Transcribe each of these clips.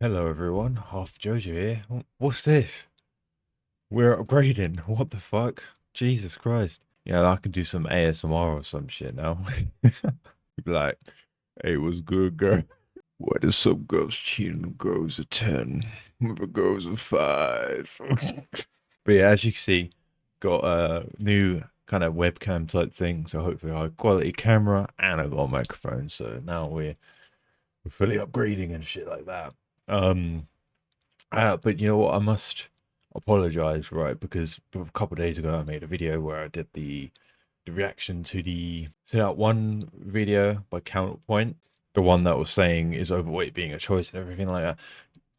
Hello everyone, Half Jojo here. What's this? We're upgrading. What the fuck? Jesus Christ. Yeah, I can do some ASMR or some shit now. Be like, hey, what's good, girl? Why do some girls cheat on girls at 10? Other girls at 5. But yeah, as you can see, got a new kind of webcam type thing. So hopefully high quality camera and I got a microphone. So now we're fully upgrading and shit like that. Um but you know what? I must apologize, right? Because a couple of days ago, I made a video where I did the reaction to that one video by Counterpoint, the one that was saying is overweight being a choice and everything like that.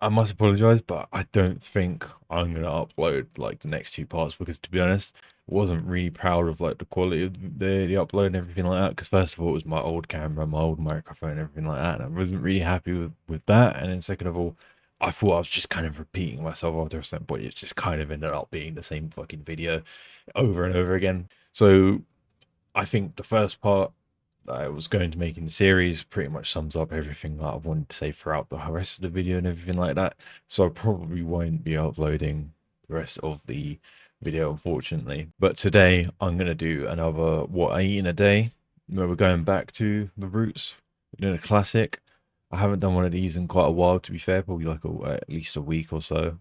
I must apologize, but I don't think I'm gonna upload like the next two parts because, to be honest, I wasn't really proud of like the quality of the upload and everything like that. Because first of all, it was my old camera, my old microphone, and everything like that, and I wasn't really happy with that. And then second of all, I thought I was just kind of repeating myself after a certain point. It just kind of ended up being the same fucking video over and over again. So I think the first part that I was going to make in the series pretty much sums up everything that I wanted to say throughout the rest of the video and everything like that. So I probably won't be uploading the rest of the video, unfortunately. But today I'm going to do another what I eat in a day, where we're going back to the roots, doing a classic. I haven't done one of these in quite a while, to be fair, probably like at least a week or so.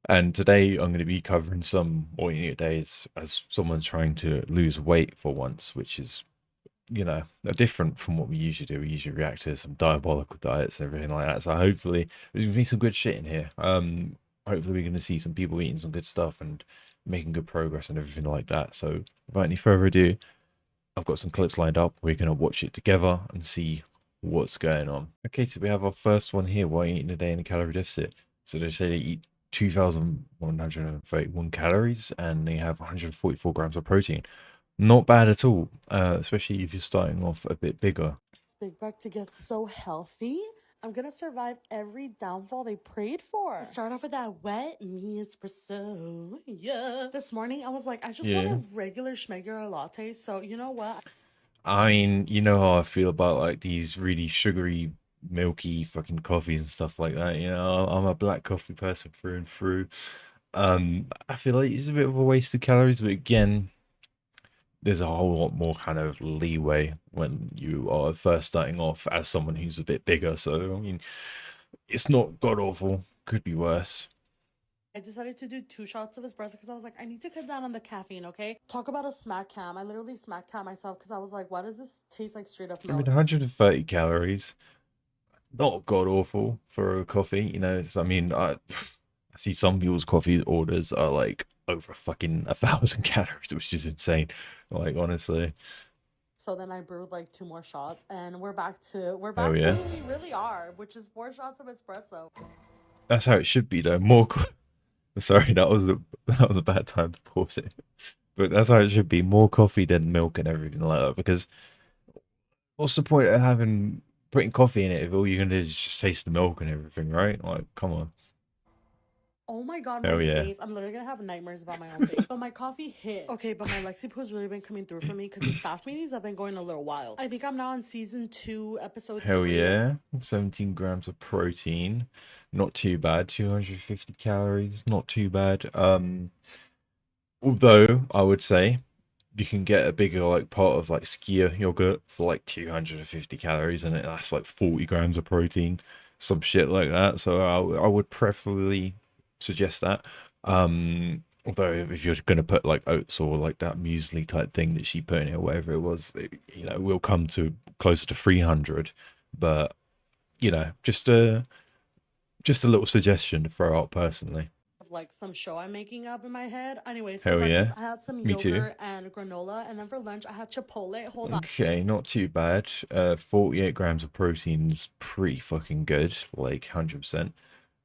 And today I'm going to be covering some alternate days as someone's trying to lose weight for once, which is, different from what we usually do. We usually react to some diabolical diets and everything like that. So hopefully there's going to be some good shit in here. Hopefully we're going to see some people eating some good stuff and making good progress and everything like that. So without any further ado, I've got some clips lined up. We're going to watch it together and see what's going on. Okay, so we have our first one here. Why eating a day in a calorie deficit? So they say they eat 2,131 calories and they have 144 grams of protein. Not bad at all, especially if you're starting off a bit bigger. Big Buck to get so healthy. I'm gonna survive every downfall they prayed for. Start off with that wet me espresso. Yeah. This morning I was like, I just want Yeah. a regular schmegular latte. So you know what? I mean, you know how I feel about like these really sugary, milky fucking coffees and stuff like that. I'm a black coffee person through and through. I feel like it's a bit of a waste of calories, but again, there's a whole lot more kind of leeway when you are first starting off as someone who's a bit bigger. So, I mean, it's not god awful. Could be worse. I decided to do 2 shots of espresso because I was like, I need to cut down on the caffeine, okay? Talk about a smack cam. I literally smack cam myself because I was like, why does this taste like straight up I mean, milk? 130 calories, not god awful for a coffee. I mean, I see some people's coffee orders are like over fucking 1,000 calories, which is insane. Like, honestly, So then I brewed like 2 more shots and we're back hell to yeah. who we really are, which is 4 shots of espresso. That's how it should be, though. Sorry, that was a bad time to pause it. But that's how it should be. More coffee than milk and everything like that. Because what's the point of having putting coffee in it if all you're gonna do is just taste the milk and everything, right? Like, come on. Oh my god, my Hell yeah. face. I'm literally gonna have nightmares about my own face. But my coffee hit. Okay, but my Lexipoo's really been coming through for me because these staff meetings have been going a little wild. I think I'm now on season 2, episode Hell 3. yeah. 17 grams of protein. Not too bad. 250 calories. Not too bad. Although I would say you can get a bigger like part of like skyr yogurt for like 250 calories and that's like 40 grams of protein, some shit like that. So I would preferably suggest that. Although if you're gonna put like oats or like that muesli type thing that she put in it or whatever it was, it will come to closer to 300. But just a little suggestion to throw out personally. Like some show I'm making up in my head. Anyways, for Hell breakfast, yeah, I had some me too. yogurt and granola. And then for lunch, I had Chipotle. Hold on. Okay, not too bad. 48 grams of protein is pretty fucking good, like 100%.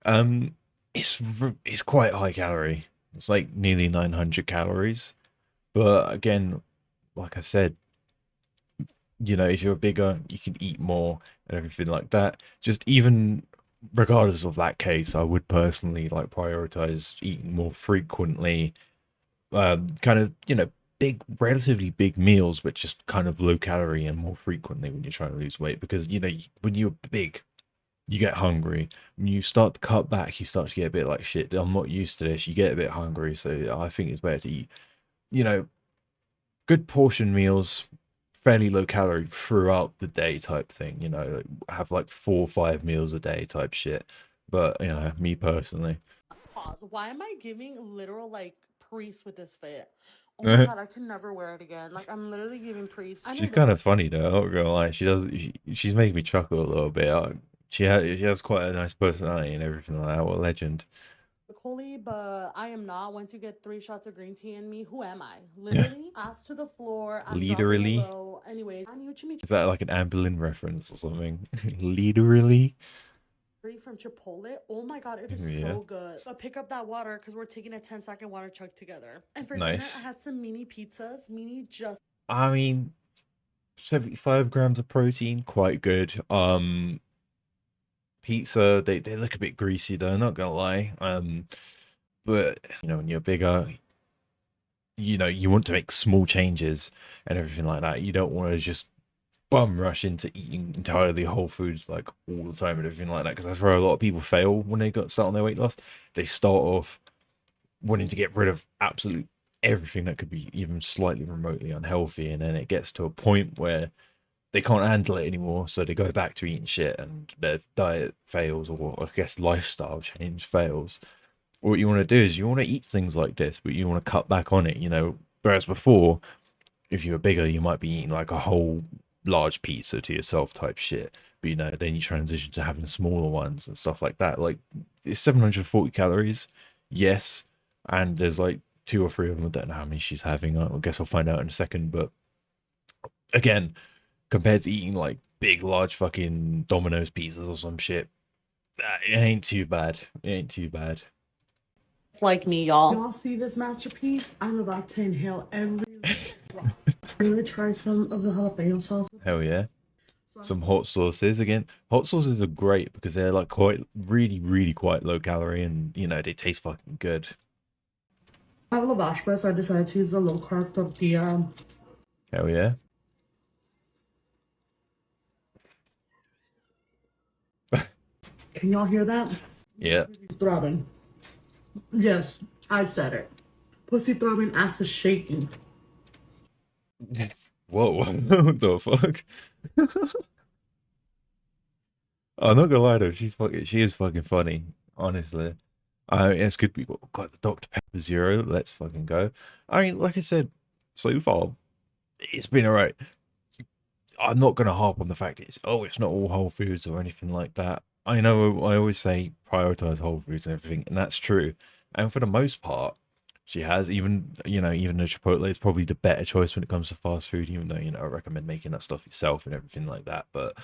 Um, it's quite high calorie. It's like nearly 900 calories. But again, like I said, if you're bigger, you can eat more and everything like that. Just even regardless of that case, I would personally like prioritize eating more frequently, kind of, big, relatively big meals, but just kind of low calorie and more frequently when you're trying to lose weight. Because, when you're big, you get hungry. When you start to cut back, you start to get a bit like shit. I'm not used to this. You get a bit hungry, so I think it's better to eat, you know, good portion meals, fairly low calorie throughout the day type thing. Like, have like 4 or 5 meals a day type shit. But me personally, Pause. Why am I giving literal like priest with this fit? Oh my god, I can never wear it again. Like I'm literally giving priest. I know she's this. kind of funny though. I'm not gonna lie. She's making me chuckle a little bit. She has quite a nice personality and everything like that. What a legend. Holy, but I am not. Once you get 3 shots of green tea in me, who am I? Yeah, Literally, ass to the floor. I'm dropping it literally. low. Anyways, I need you Is that like an Anne Boleyn reference or something? Literally. from Chipotle. Oh my god, it is Yeah. so good. But pick up that water because we're taking a 10-second water chug together. And for dinner, I Nice. had some mini pizzas. Mini just I mean, 75 grams of protein, quite good. Pizza, they look a bit greasy though, not gonna lie. But when you're bigger, you want to make small changes and everything like that. You don't want to just bum rush into eating entirely whole foods like all the time and everything like that, because that's where a lot of people fail when they got start on their weight loss. They start off wanting to get rid of absolute everything that could be even slightly remotely unhealthy, and then it gets to a point where they can't handle it anymore, so they go back to eating shit and their diet fails, or I guess lifestyle change fails. What you want to do is you want to eat things like this, but you want to cut back on it. Whereas before, if you were bigger, you might be eating like a whole large pizza to yourself type shit. But then you transition to having smaller ones and stuff like that. Like, it's 740 calories, yes, and there's like two or three of them. I don't know how many she's having. I guess I'll find out in a second. But again, compared to eating like big, large fucking Domino's pizzas or some shit, it ain't too bad. It ain't too bad. like me, y'all. Y'all see this masterpiece? I'm about to inhale every drop. I'm gonna try some of the jalapeno sauce. Hell yeah. Some hot sauces again. Hot sauces are great because they're like quite, really, really quite low calorie, and they taste fucking good. I have lavash bread, so I decided to use the low carb tortilla. Hell yeah. Can y'all hear that? Yeah. Throbbing. Yes, I said it. Pussy throbbing, ass is shaking. Whoa, what the fuck? I'm not gonna lie though, she is fucking funny, honestly. It's good we got the Dr. Pepper Zero. Let's fucking go. I mean, like I said, so far it's been alright. I'm not gonna harp on the fact it's not all whole foods or anything like that. I know I always say prioritize whole foods and everything, and that's true. And for the most part, she has, even the Chipotle is probably the better choice when it comes to fast food, even though, I recommend making that stuff yourself and everything like that. But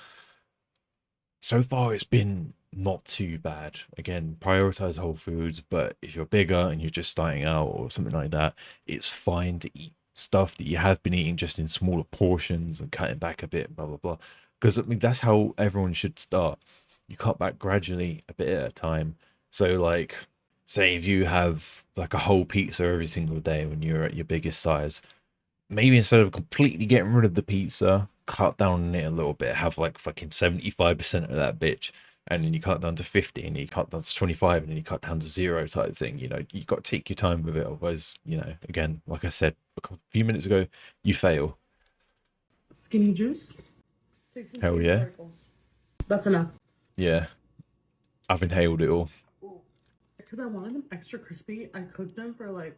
so far it's been not too bad. Again, prioritize whole foods, but if you're bigger and you're just starting out or something like that, it's fine to eat stuff that you have been eating just in smaller portions and cutting back a bit, blah blah blah. Because I mean that's how everyone should start. You cut back gradually, a bit at a time. So like, say if you have like a whole pizza every single day when you're at your biggest size, maybe instead of completely getting rid of the pizza, cut down on it a little bit, have like fucking 75% of that bitch, and then you cut down to 50, and you cut down to 25, and then you cut down to zero type thing. You got to take your time with it. Otherwise, again, like I said a few minutes ago, you fail. Skinny juice. Take some Hell skinny yeah. particles. That's enough. Yeah. I've inhaled it all. Because I wanted them extra crispy, I cooked them for like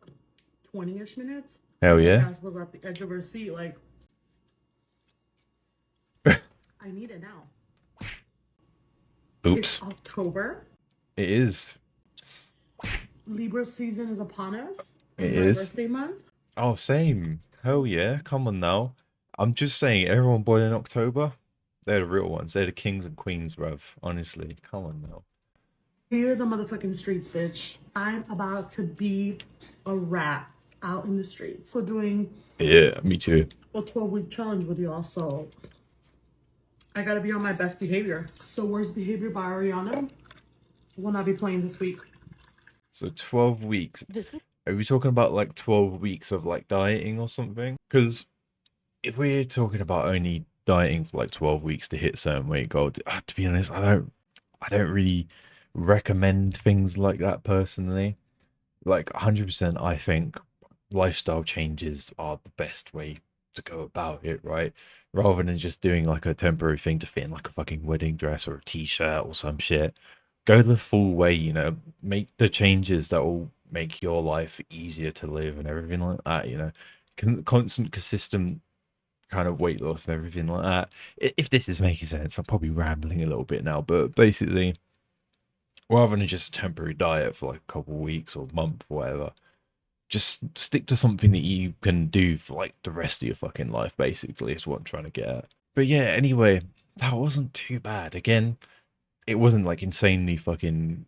20-ish minutes. Hell My yeah. ass was at the edge of her seat, like, I need it now. It's Oops. October. It is. Libra season is upon us. It My is. birthday month. Oh, same. Hell yeah. Come on now. I'm just saying, everyone born in October, they're the real ones. They're the kings and queens, bruv. Honestly. Come on now. Here are the motherfucking streets, bitch. I'm about to be a rat out in the streets. So doing Yeah, me too. a 12-week challenge with y'all, so I gotta be on my best behavior. So Worst Behavior by Ariana will not be playing this week. So 12 weeks. Are we talking about like 12 weeks of like dieting or something? Because if we're talking about only dieting for like 12 weeks to hit certain weight goal, to be honest, I don't. I don't really recommend things like that personally. Like 100%, I think lifestyle changes are the best way to go about it, right? Rather than just doing like a temporary thing to fit in like a fucking wedding dress or a t-shirt or some shit. Go the full way, make the changes that will make your life easier to live and everything like that, constant, consistent kind of weight loss and everything like that. If this is making sense, I'm probably rambling a little bit now, but basically, rather than just temporary diet for like a couple of weeks or month or whatever, just stick to something that you can do for like the rest of your fucking life, basically, is what I'm trying to get at. But yeah, anyway, that wasn't too bad. Again, it wasn't like insanely fucking,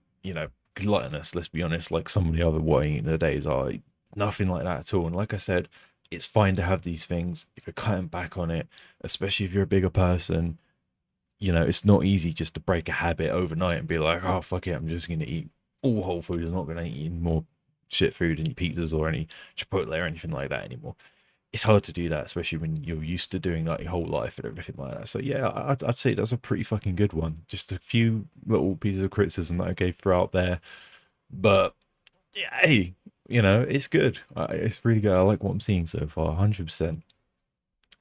gluttonous, let's be honest, like some of the other what I eat days are. Nothing like that at all. And like I said, it's fine to have these things if you're cutting back on it, especially if you're a bigger person. It's not easy just to break a habit overnight and be like, oh, fuck it, I'm just going to eat all whole foods. I'm not going to eat any more shit food, any pizzas or any Chipotle or anything like that anymore. It's hard to do that, especially when you're used to doing that your whole life and everything like that. So yeah, I'd say that's a pretty fucking good one. Just a few little pieces of criticism that I gave throughout there, but yeah, hey, it's good. It's really good. I like what I'm seeing so far, 100%.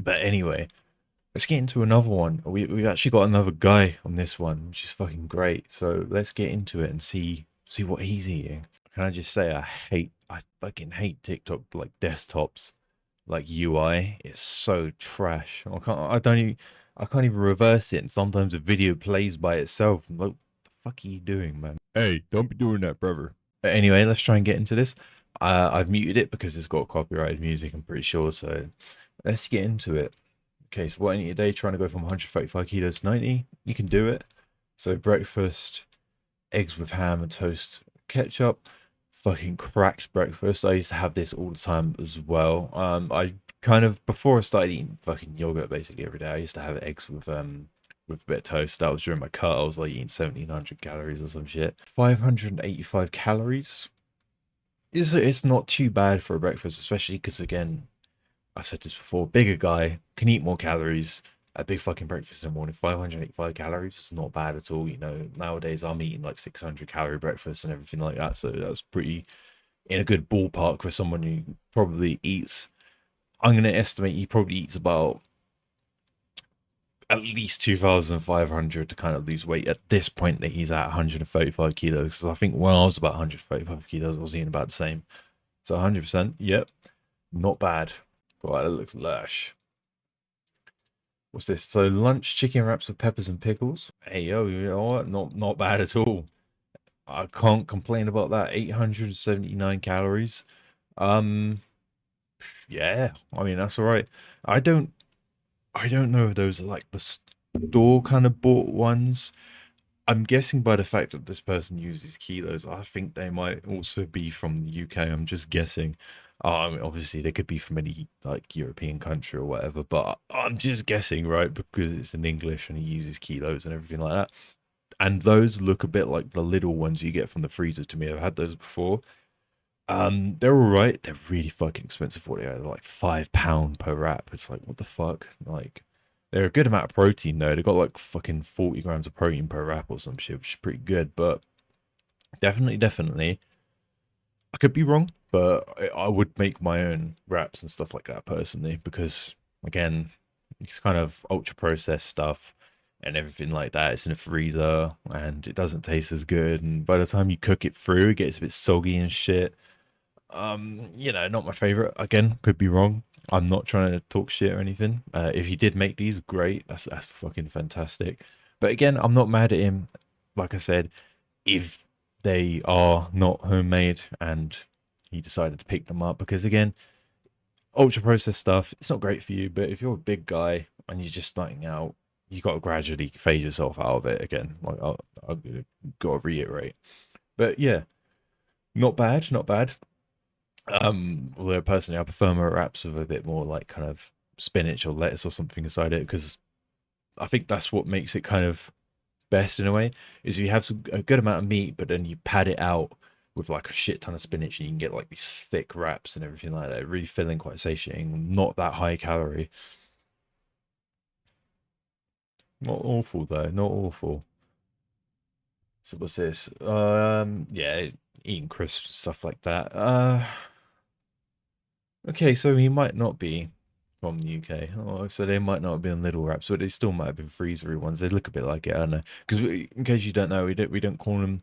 But anyway, let's get into another one. We've actually got another guy on this one, which is fucking great. So let's get into it and see what he's eating. Can I just say I fucking hate TikTok like desktops, like UI. It's so trash. I can't even reverse it. And sometimes a video plays by itself. I'm like, what the fuck are you doing, man? Hey, don't be doing that, brother. But anyway, let's try and get into this. I've muted it because it's got copyrighted music, I'm pretty sure. So let's get into it. Okay, so what I need today, trying to go from 135 kilos to 90. You can do it. So breakfast, eggs with ham and toast, ketchup. Fucking cracked breakfast. I used to have this all the time as well. I kind of before I started eating fucking yogurt basically every day, I used to have eggs with a bit of toast. That was during my cut. I was like eating 1,700 calories or some shit. 585 calories. It's not too bad for a breakfast, especially because again, I've said this before, bigger guy, can eat more calories. A big fucking breakfast in the morning, 585 calories is not bad at all. Nowadays I'm eating like 600-calorie breakfast and everything like that. So that's pretty in a good ballpark for someone who probably eats. I'm going to estimate he probably eats about at least 2,500 to kind of lose weight at this point that he's at 135 kilos. Because I think when I was about 135 kilos, I was eating about the same. So 100%, yep, not bad. God, that looks lush. What's this? So lunch chicken wraps with peppers and pickles. Hey yo, you know what? Not bad at all. I can't complain about that. 879 calories. Um, yeah, I mean that's all right. I don't I don't know if those are like the store kind of bought ones. I'm guessing by the fact that this person uses kilos, I think they might also be from the UK. I'm just guessing. I mean, obviously, they could be from any like European country or whatever, but I'm just guessing, right? Because it's in English and he uses kilos and everything like that. And those look a bit like the little ones you get from the freezer to me. I've had those before. They're all right. They're really fucking expensive for what they are. They're like £5 per wrap. It's like, what the fuck? Like, they're a good amount of protein though. They got like fucking 40 grams of protein per wrap or some shit, which is pretty good. But definitely, I could be wrong, but I would make my own wraps and stuff like that personally because again, it's kind of ultra processed stuff and everything like that. It's in a freezer and it doesn't taste as good. And by the time you cook it through, it gets a bit soggy and shit. Not my favorite. Again, could be wrong. I'm not trying to talk shit or anything. If he did make these, great. That's fucking fantastic. But again, I'm not mad at him. Like I said, if they are not homemade and he decided to pick them up, because again, ultra processed stuff, it's not great for you. But if you're a big guy and you're just starting out, you got to gradually phase yourself out of it again. Like I'll got to reiterate. But yeah, not bad, not bad. Although personally, I prefer my wraps with a bit more like kind of spinach or lettuce or something inside it because I think that's what makes it kind of best in a way. Is you have a good amount of meat, but then you pad it out with like a shit ton of spinach, and you can get like these thick wraps and everything like that. Really filling, quite satiating, not that high calorie. Not awful though, not awful. So what's this? Yeah, eating crisps and stuff like that. Okay, so he might not be from the UK. Oh, so they might not have been little wraps, but they still might have been freezery ones. They look a bit like it, I don't know. Because in case you don't know, we don't call them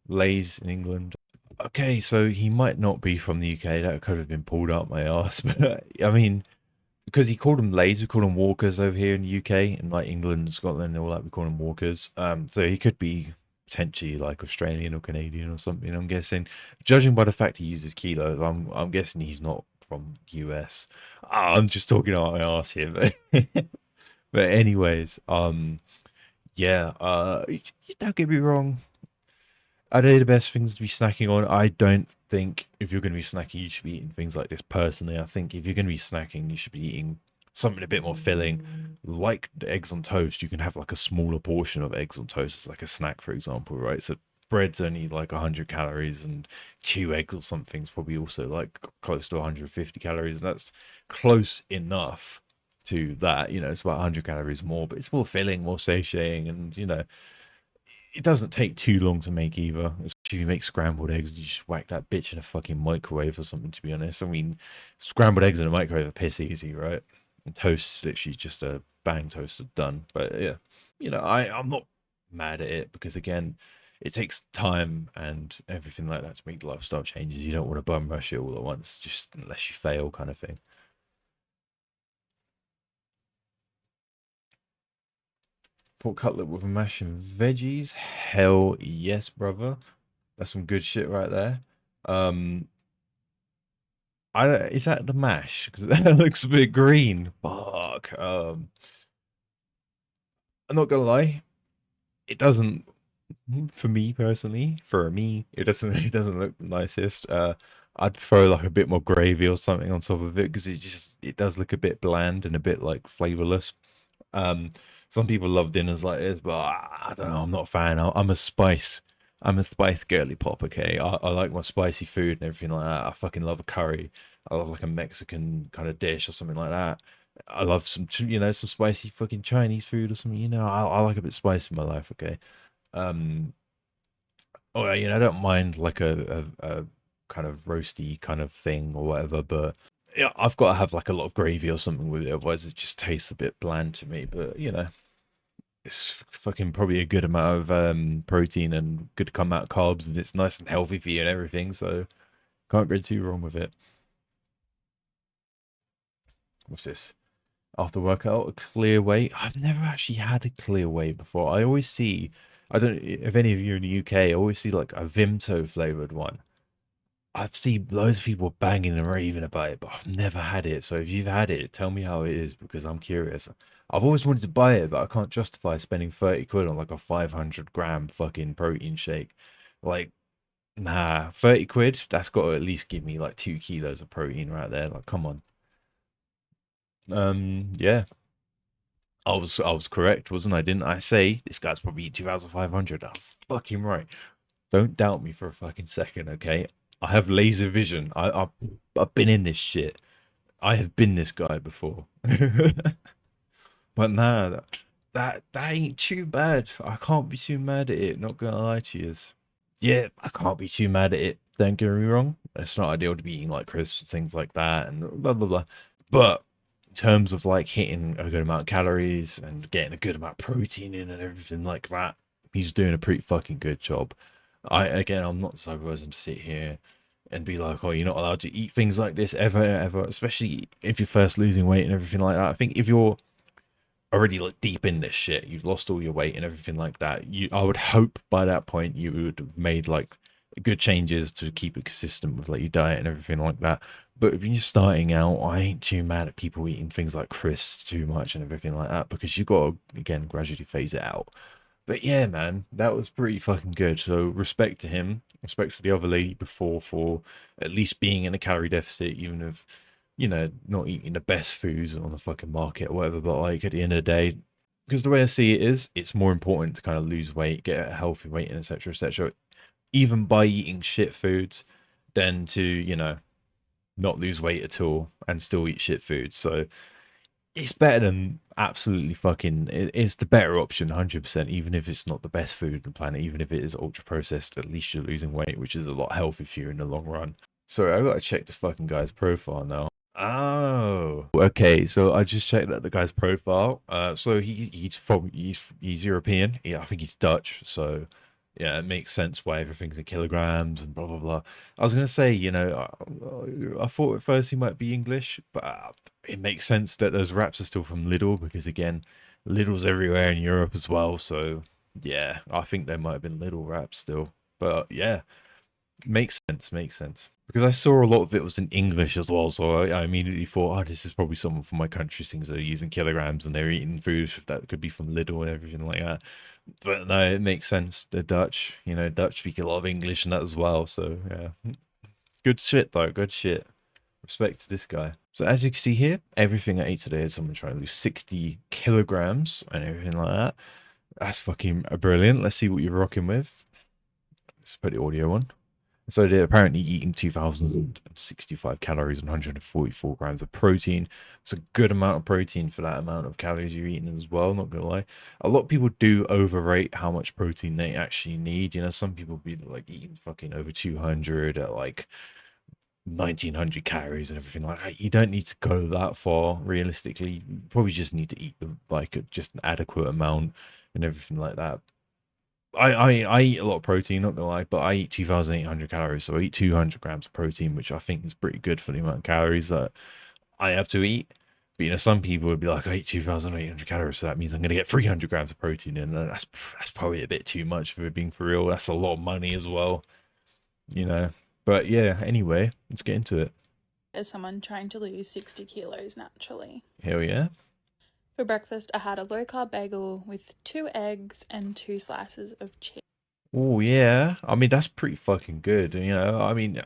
Lays in England. Okay, so he might not be from the UK. That could have been pulled out my ass, but I mean, because he called them Lays, we call them Walkers over here in the UK, and like England and Scotland, all that we call them Walkers. So he could be potentially like Australian or Canadian or something. I'm guessing, judging by the fact he uses kilos, I'm guessing he's not from US. I'm just talking out my ass here, but but anyways, yeah, don't get me wrong. Are they the best things to be snacking on? I don't think if you're going to be snacking, you should be eating things like this personally. I think if you're going to be snacking, you should be eating something a bit more filling, like the eggs on toast. You can have like a smaller portion of eggs on toast as like a snack, for example, right? So bread's only like 100 calories, and two eggs or something's probably also like close to 150 calories. And that's close enough to that. It's about 100 calories more, but it's more filling, more satiating, and it doesn't take too long to make either. Especially if you make scrambled eggs, you just whack that bitch in a fucking microwave or something, to be honest. I mean, scrambled eggs in a microwave are piss easy, right? And toast's literally just a bang toasted done. But yeah, I'm not mad at it because again, it takes time and everything like that to make lifestyle changes. You don't want to bum rush it all at once, just unless you fail, kind of thing. Pork cutlet with mash and veggies. Hell yes, brother. That's some good shit right there. Um, is that the mash? Because that looks a bit green. Fuck. I'm not gonna lie, it doesn't. For me personally, it doesn't. It doesn't look the nicest. I'd prefer like a bit more gravy or something on top of it because it does look a bit bland and a bit like flavorless. Um, some people love dinners like this, but I don't know. I'm not a fan. I'm a spice girly pop. Okay, I like my spicy food and everything like that. I fucking love a curry. I love like a Mexican kind of dish or something like that. I love some spicy fucking Chinese food or something. I like a bit spicy in my life. Okay. Um, oh, I don't mind like a kind of roasty kind of thing or whatever, but yeah, I've got to have like a lot of gravy or something with it, otherwise it just tastes a bit bland to me. But it's fucking probably a good amount of protein and good amount of carbs, and it's nice and healthy for you and everything. So can't go too wrong with it. What's this? After workout, a clear weight. I've never actually had a clear weight before. I always see, I don't if any of you are in the UK, I always see like a Vimto flavored one. I've seen loads of people banging and raving about it, but I've never had it. So if you've had it, tell me how it is because I'm curious. I've always wanted to buy it, but I can't justify spending 30 quid on like a 500 gram fucking protein shake. Like, nah, 30 quid, that's got to at least give me like 2 kilos of protein right there. Like, come on. Yeah, I was correct, wasn't I? Didn't I say this guy's probably 2,500? I was fucking right. Don't doubt me for a fucking second, okay? I have laser vision. I've been in this shit. I have been this guy before. But nah, that ain't too bad. I can't be too mad at it. Not gonna lie to you. Yeah, I can't be too mad at it. Don't get me wrong. It's not ideal to be eating like crisps and things like that and blah blah blah. But in terms of like hitting a good amount of calories and getting a good amount of protein in and everything like that, he's doing a pretty fucking good job. I'm not the type of person to sit here and be like, oh, you're not allowed to eat things like this ever, ever, especially if you're first losing weight and everything like that. I think if you're already like deep in this shit, you've lost all your weight and everything like that. I would hope by that point you would have made like good changes to keep it consistent with like your diet and everything like that. But if you're just starting out, I ain't too mad at people eating things like crisps too much and everything like that because you got to again gradually phase it out. But yeah, man, that was pretty fucking good. So respect to him, respect to the other lady before for at least being in a calorie deficit, even if not eating the best foods on the fucking market or whatever. But like at the end of the day, because the way I see it is, it's more important to kind of lose weight, get a healthy weight, and etc. etc. Even by eating shit foods, than to not lose weight at all and still eat shit foods. So it's better than absolutely fucking. It's the better option, 100%. Even if it's not the best food on the planet, even if it is ultra processed, at least you're losing weight, which is a lot healthier for you in the long run. Sorry, I gotta check the fucking guy's profile now. Oh, okay. So I just checked out the guy's profile. So he's European. Yeah, I think he's Dutch. So yeah, it makes sense why everything's in kilograms and blah blah blah. I was gonna say, I thought at first he might be English, but it makes sense that those wraps are still from Lidl because again, Lidl's everywhere in Europe as well. So yeah, I think they might have been Lidl wraps still. But yeah, makes sense, makes sense. Because I saw a lot of it was in English as well, so I immediately thought, oh, this is probably someone from my country, since they're using kilograms and they're eating food that could be from Lidl and everything like that. But no, it makes sense. The Dutch, Dutch speak a lot of English and that as well. So yeah, good shit though. Good shit. Respect to this guy. So as you can see here, everything I ate today is someone trying to lose 60 kilograms and everything like that. That's fucking brilliant. Let's see what you're rocking with. Let's put the audio on. So they're apparently eating 2,065 calories and 144 grams of protein. It's a good amount of protein for that amount of calories you're eating as well, not gonna lie. A lot of people do overrate how much protein they actually need. Some people be like eating fucking over 200 at like 1,900 calories and everything like that. You don't need to go that far realistically. You probably just need to eat just an adequate amount and everything like that. I eat a lot of protein, not gonna lie, but I eat 2,800 calories, so I eat 200 grams of protein, which I think is pretty good for the amount of calories that I have to eat. But some people would be like, I eat 2,800 calories, so that means I'm gonna get 300 grams of protein in, and that's probably a bit too much for being for real. That's a lot of money as well, you know. But yeah, anyway, let's get into it. As someone trying to lose 60 kilos naturally. Hell yeah. For breakfast, I had a low carb bagel with 2 eggs and 2 slices of cheese. Oh yeah. I mean, that's pretty fucking good. I mean,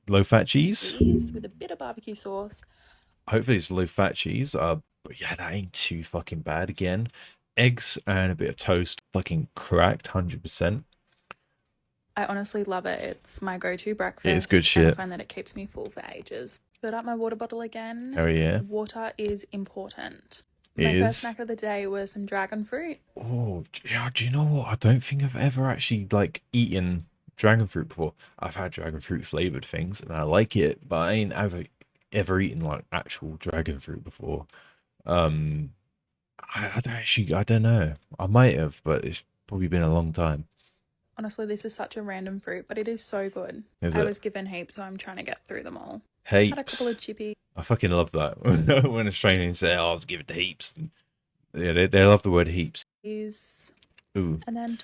low fat cheese. With a bit of barbecue sauce. Hopefully it's low fat cheese. But yeah, that ain't too fucking bad. Again, eggs and a bit of toast, fucking cracked, 100%. I honestly love it. It's my go-to breakfast. It is good And I shit. find that it keeps me full for ages. Filled up my water bottle again. Oh yeah, Water is important. it My first is. snack of the day was some dragon fruit. Oh yeah, do you know what? I don't think I've ever actually like eaten dragon fruit before. I've had dragon fruit flavored things and I like it, but I ain't ever eaten like actual dragon fruit before. Um, I don't actually, I don't know. I might have, but it's probably been a long time. Honestly, this is such a random fruit, but it is so good. Is I it? was given heaps, so I'm trying to get through them all. Had a couple Heaps. of chippies. I fucking love that when Australians say, "Oh, I was given heaps." Yeah, they love the word heaps. Ooh, And then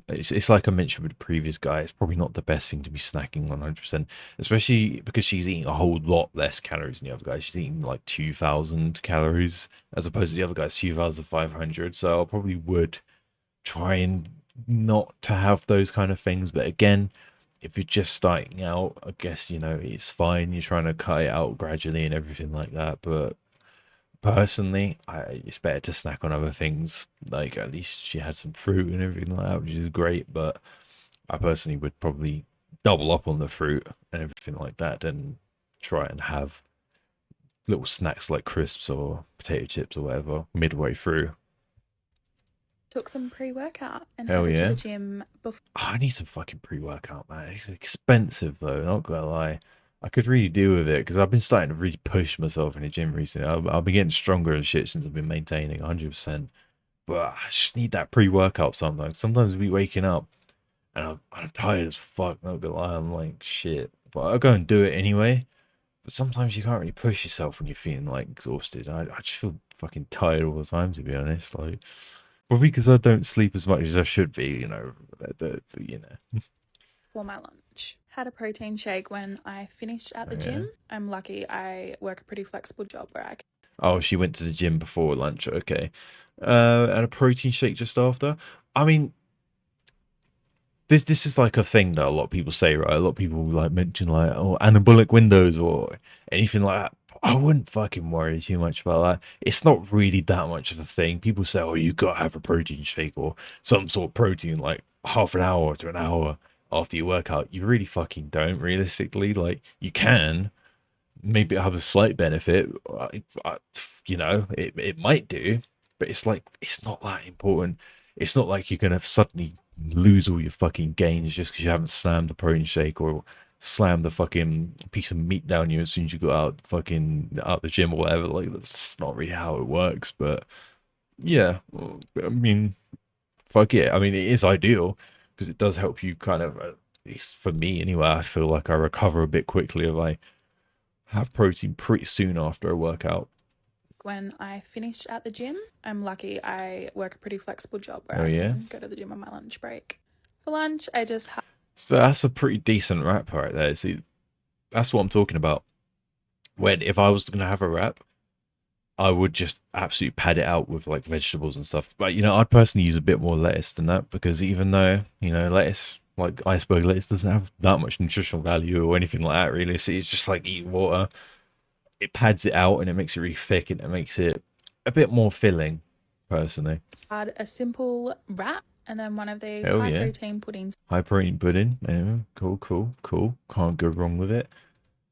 it's like I mentioned with the previous guy. It's probably not the best thing to be snacking 100%, especially because she's eating a whole lot less calories than the other guy. She's eating like 2,000 calories as opposed to the other guy's 2,500. So I probably would try and not to have those kind of things. But again, if you're just starting out, I guess it's fine. You're trying to cut it out gradually and everything like that. But personally, it's better to snack on other things. Like at least she had some fruit and everything like that, which is great. But I personally would probably double up on the fruit and everything like that, and try and have little snacks like crisps or potato chips or whatever midway through. took some pre-workout and Hell headed to yeah. the gym before. I need some fucking pre-workout, man. It's expensive though, not gonna lie. I could really do with it because I've been starting to really push myself in the gym recently. I've been getting stronger and shit since I've been maintaining 100%. But I just need that pre-workout sometimes. Sometimes we waking up and I'm tired as fuck, not gonna lie. I'm like, shit. But I'll go and do it anyway. But sometimes you can't really push yourself when you're feeling like exhausted. I just feel fucking tired all the time, to be honest. Like, probably because I don't sleep as much as I should be, For my lunch. Had a protein shake when I finished at the Yeah. gym. I'm lucky I work a pretty flexible job where I can. Oh, she went to the gym before lunch. Okay. And a protein shake just after. I mean, this is like a thing that a lot of people say, right? A lot of people like mention like, oh, anabolic windows or anything like that. I wouldn't fucking worry too much about that. It's not really that much of a thing. People say, oh, you gotta have a protein shake or some sort of protein like half an hour to an hour after your workout. You really fucking don't, realistically. Like, you can, maybe have a slight benefit. You know, it might do, but it's like it's not that important. It's not like you're gonna suddenly lose all your fucking gains just because you haven't slammed the protein shake or slammed the fucking piece of meat down you as soon as you got out fucking out the gym or whatever. Like that's just not really how it works. But yeah, well, I mean, fuck it. I mean, it is ideal because it does help you kind of. At least for me, anyway, I feel like I recover a bit quickly if I have protein pretty soon after a workout. When I finish at the gym, I'm lucky I work a pretty flexible job where Oh I yeah, can go to the gym on my lunch break. For lunch, I just have so that's a pretty decent wrap right there. See, that's what I'm talking about. When if I was gonna have a wrap, I would just absolutely pad it out with like vegetables and stuff. But you know, I'd personally use a bit more lettuce than that because even though you know lettuce, like iceberg lettuce, doesn't have that much nutritional value or anything like that really. So it's just like eating water. It pads it out and it makes it really thick and it makes it a bit more filling, personally. had a simple wrap and then one of these Hell high yeah. protein puddings High protein pudding. Yeah, cool, cool, cool. Can't go wrong with it.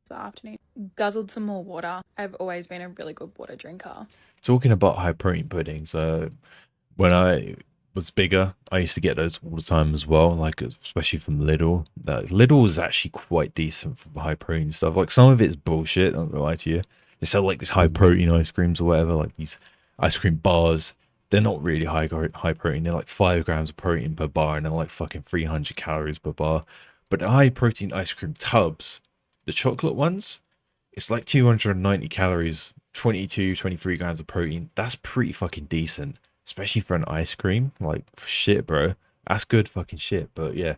for the afternoon. Guzzled some more water. I've always been a really good water drinker. Talking about high protein puddings, when I was bigger, I used to get those all the time as well, like especially from Lidl. Lidl is actually quite decent for high protein stuff. Like some of it's bullshit, I'm not gonna lie to you. They sell like these high protein ice creams or whatever, like these ice cream bars. They're not really high protein. They're like 5 grams of protein per bar, and they're like fucking 300 calories per bar. But the high protein ice cream tubs, the chocolate ones, it's like 290 calories, 22, 23 grams of protein. That's pretty fucking decent, especially for an ice cream. Like, shit, bro. That's good fucking shit. But yeah,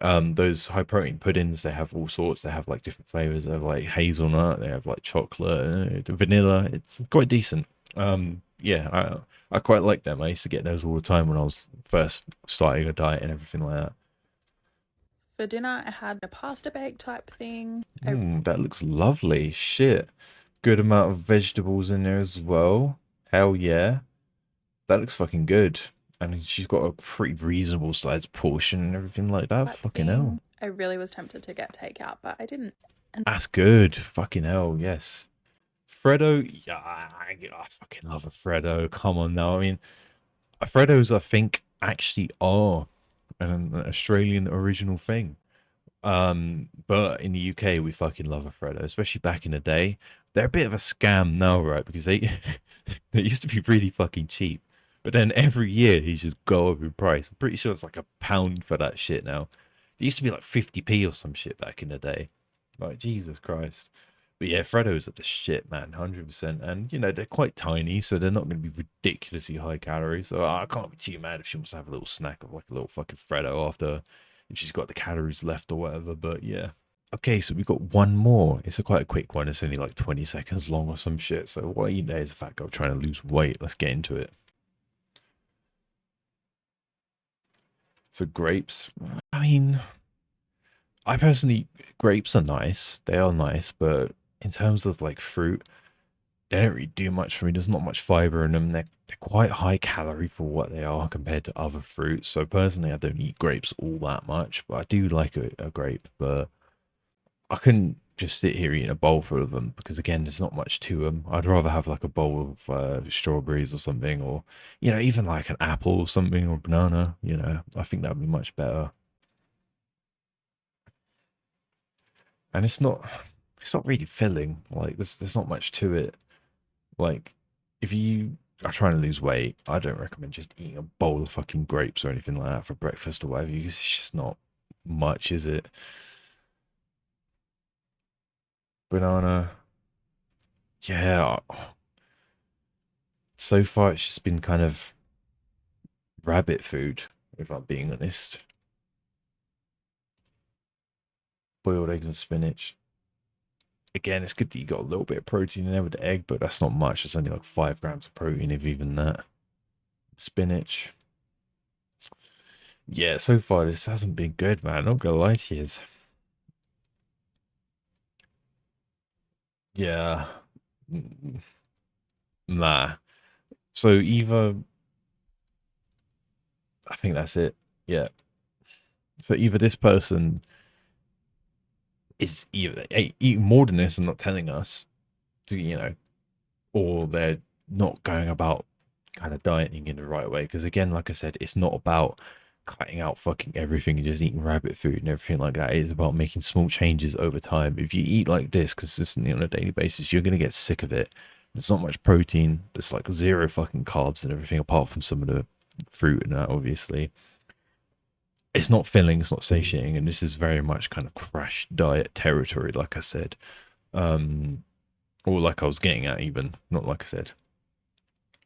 those high protein puddings, they have all sorts. They have like different flavors. They have like hazelnut, they have like chocolate, vanilla. It's quite decent. Yeah, I quite like them. I used to get those all the time when I was first starting a diet and everything like that. For dinner, I had a pasta bake type thing. That looks lovely. Shit. Good amount of vegetables in there as well. Hell yeah. That looks fucking good. And she's got a pretty reasonable sized portion and everything like that. Type Fucking hell. thing. I really was tempted to get takeout, but I didn't. And That's good. Fucking hell, yes. Freddo, yeah, I fucking love a Freddo. Come on now. I mean, Freddos, I think, actually are an Australian original thing. But in the UK, we fucking love a Freddo, especially back in the day. They're a bit of a scam now, right? Because they they used to be really fucking cheap, but then every year they just go up in price. I'm pretty sure it's like £1 for that shit now. It used to be like 50p or some shit back in the day. Like Jesus Christ. But yeah, Freddos are the shit, man, 100%. And you know they're quite tiny, so they're not going to be ridiculously high calories. So I can't be too mad if she wants to have a little snack of like a little fucking Freddo after if she's got the calories left or whatever. But yeah. Okay, so we've got one more. It's a quite a quick one. It's only like 20 seconds long or some shit. So what you know is a fat girl trying to lose weight. Let's get into it. So grapes. I mean, I personally grapes are nice. They are nice, but in terms of like fruit, they don't really do much for me. There's not much fiber in them. They're quite high calorie for what they are compared to other fruits. So personally, I don't eat grapes all that much, but I do like a grape. But I couldn't just sit here eating a bowl full of them because again, there's not much to them. I'd rather have like a bowl of strawberries or something, or you know, even like an apple or something or a banana. You know, I think that'd be much better. And it's not really filling. Like there's not much to it. Like if you are trying to lose weight, I don't recommend just eating a bowl of fucking grapes or anything like that for breakfast or whatever because it's just not much, is it? Banana. Yeah, so far it's just been kind of rabbit food, if I'm being honest. Boiled eggs and spinach. Again, it's good that you got a little bit of protein in there with the egg, but that's not much. It's only like 5 grams of protein, if even that. Spinach. Yeah, so far this hasn't been good, man. Not gonna lie to you. Yeah. Nah. So either I think that's it. Yeah. So either this person is either eating more than this and not telling us to, or they're not going about kind of dieting in the right way. Because again, like I said, it's not about cutting out fucking everything and just eating rabbit food and everything like that. It's about making small changes over time. If you eat like this consistently on a daily basis, you're gonna get sick of it. There's not much protein. There's like zero fucking carbs and everything apart from some of the fruit and that, obviously. It's not filling, it's not satiating, and this is very much kind of crash diet territory, like I said. Um, or like I was getting at, even, not like I said.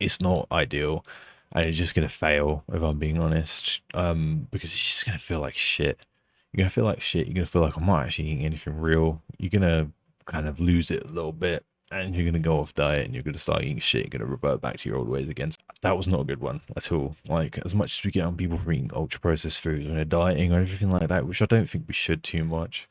It's not ideal, and it's just gonna fail if I'm being honest. Because it's just gonna feel like shit. You're gonna feel like shit. You're gonna feel like I'm not actually eating anything real. You're gonna kind of lose it a little bit, and you're gonna go off diet, and you're gonna start eating shit. You're gonna revert back to your old ways again. That was not a good one at all. Like, as much as we get on people for eating ultra processed foods when they're dieting or everything like that, which I don't think we should too much.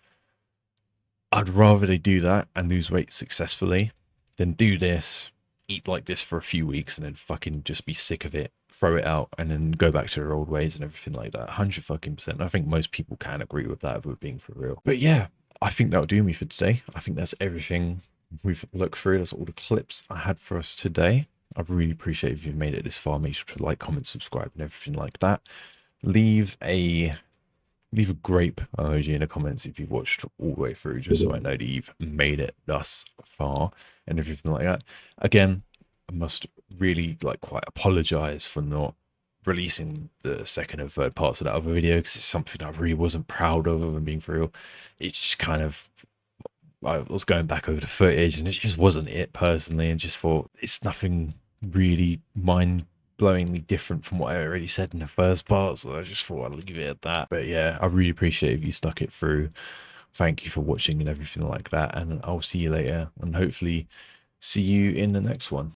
I'd rather they do that and lose weight successfully than do this, eat like this for a few weeks and then fucking just be sick of it, throw it out, and then go back to their old ways and everything like that. 100 fucking percent. I think most people can agree with that if we're being for real. But yeah, I think that'll do me for today. I think that's everything we've looked through. That's all the clips I had for us today. I really appreciate if you've made it this far. Make sure to like, comment, subscribe, and everything like that. Leave a grape emoji in the comments if you've watched all the way through, just so I know that you've made it thus far and everything like that. Again, I must really quite apologize for not releasing the second and third parts of that other video, because it's something I really wasn't proud of, and being for real. It's just kind of, I was going back over the footage and it just wasn't it personally, and just thought it's nothing really mind-blowingly different from what I already said in the first part, so I just thought I'd leave it at that. But yeah, I really appreciate if you stuck it through. Thank you for watching and everything like that, and I'll see you later, and hopefully see you in the next one.